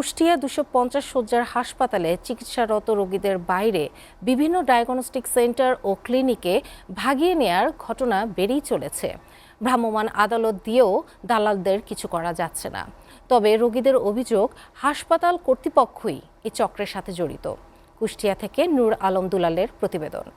কুষ্টিয়া 250 শয্যার হাসপাতালে চিকিৎসারত রোগীদের বাইরে বিভিন্ন ডায়াগনস্টিক সেন্টার ও ক্লিনিকে ভাগিয়ে নেয়ার ঘটনা বেড়েই চলেছে। ভ্রাম্যমাণ আদালত দিয়েও দালালদের কিছু করা যাচ্ছে না। তবে রোগীদের অভিযোগ, হাসপাতাল কর্তৃপক্ষই এই চক্রের সাথে জড়িত। কুষ্টিয়া থেকে নূর আলম দুলালের প্রতিবেদন।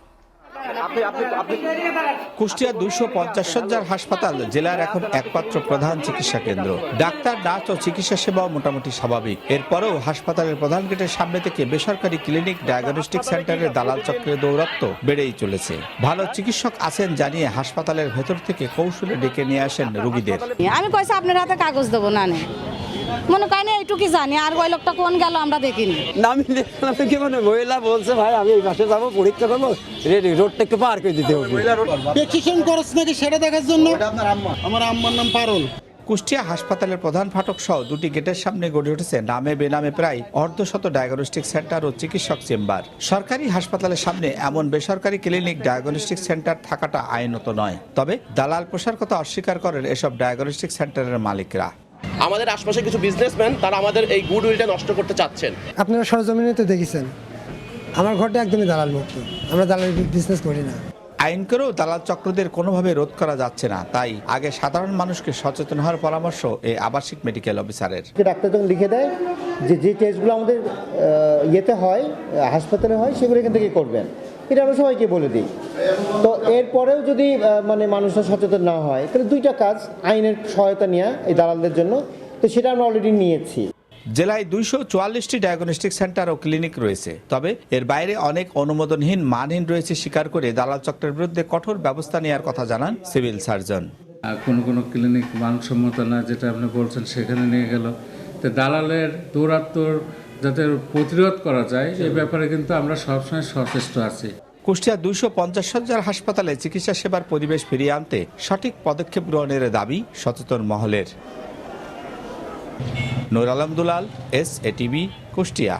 কুষ্টিয়া 250 শয্যার হাসপাতাল জেলার এখন একমাত্র প্রধান চিকিৎসা কেন্দ্র। ডাক্তার, নার্স ও চিকিৎসা সেবাও মোটামুটি স্বাভাবিক। এরপরেও হাসপাতালের প্রধান গেটের সামনে থেকে বেসরকারি ক্লিনিক, ডায়াগনস্টিক সেন্টারের দালাল চক্রের দৌরাত্ম্য বেড়েই চলেছে। ভালো চিকিৎসক আছেন জানিয়ে হাসপাতালের ভেতর থেকে কৌশলে ডেকে নিয়ে আসেন রোগীদের। আমি কইছি আপনার হাতে কাগজ দেবো না, মনে করেন এইটুকি জানি, আর ওই লোকটা কোন গেল আমরা দেখিনি। নামি কি মানে মহিলা বলছে, ভাই আমি এই পাশে যাবো, পরীক্ষা করবো, রেডি রোডটা একটু পার করে দিতে হবে। প্রেসক্রিপশন খরচ নাকি সেটা দেখার জন্য। আমার আম্মার নাম পারুল। কুষ্টিয়া হাসপাতালের প্রধান ফাটক সহ দুটি গেটের সামনে গড়ে উঠেছে নামে বেনামে প্রায় অর্ধশত ডায়াগনস্টিক সেন্টার ও চিকিৎসক চেম্বার। সরকারি হাসপাতালের সামনে এমন বেসরকারি ক্লিনিক, ডায়াগনস্টিক সেন্টার থাকাটা আইনত নয়। তবে দালাল প্রসার কথা অস্বীকার করেন এসব ডায়াগনস্টিক সেন্টারের মালিকরা। আমাদের আশপাশে কিছু বিজনেসম্যান তারা আমাদের এই গুডউইলটা নষ্ট করতে চাচ্ছেন। আপনারা সরজমিনে তো দেখেছেন, আমার ঘরটা একদমই দালাল মুক্ত, আমরা দালাল বিজনেস করি না। আইন করেও দালাল চক্রদের কোনোভাবে রোধ করা যাচ্ছে না। তাই আগে সাধারণ মানুষকে সচেতন হওয়ার পরামর্শ এই আবাসিক মেডিকেল অফিসারের। ডাক্তার যখন লিখে দেয় যে টেস্টগুলো আমাদের ইয়েতে হয়, হাসপাতালে হয়, সেগুলো এখান থেকে করবেন, এটা আমরা সবাইকে বলে দিই। তো এরপরেও যদি মানে মানুষরা সচেতন না হয়, তাহলে দুইটা কাজ, আইনের সহায়তা নেওয়া এই দালালদের জন্য, তো সেটা আমরা অলরেডি নিয়েছি। জেলায় 244টি ডায়াগনস্টিক সেন্টার ও ক্লিনিক রয়েছে। তবে এর বাইরে অনেক অনুমোদনহীন, মানহীন রয়েছে স্বীকার করে দালাল চক্রের বিরুদ্ধে কঠোর ব্যবস্থা নেওয়ার কথা জানান সিভিল সার্জন। কোনো ক্লিনিক মানসম্মত না, যেটা আপনি বলছেন, সেখানে নিয়ে গেল। তো দালালের দৌরাত্ম্য যাতে প্রতিরোধ করা যায়, এই ব্যাপারে কিন্তু আমরা সবসময় সচেষ্ট আছি। কুষ্টিয়া 250 শয্যার হাসপাতালে চিকিৎসা সেবার পরিবেশ ফিরিয়ে আনতে সঠিক পদক্ষেপ গ্রহণের দাবি সচেতন মহলের। নূর আলম দুলাল, SATV, কুষ্টিয়া।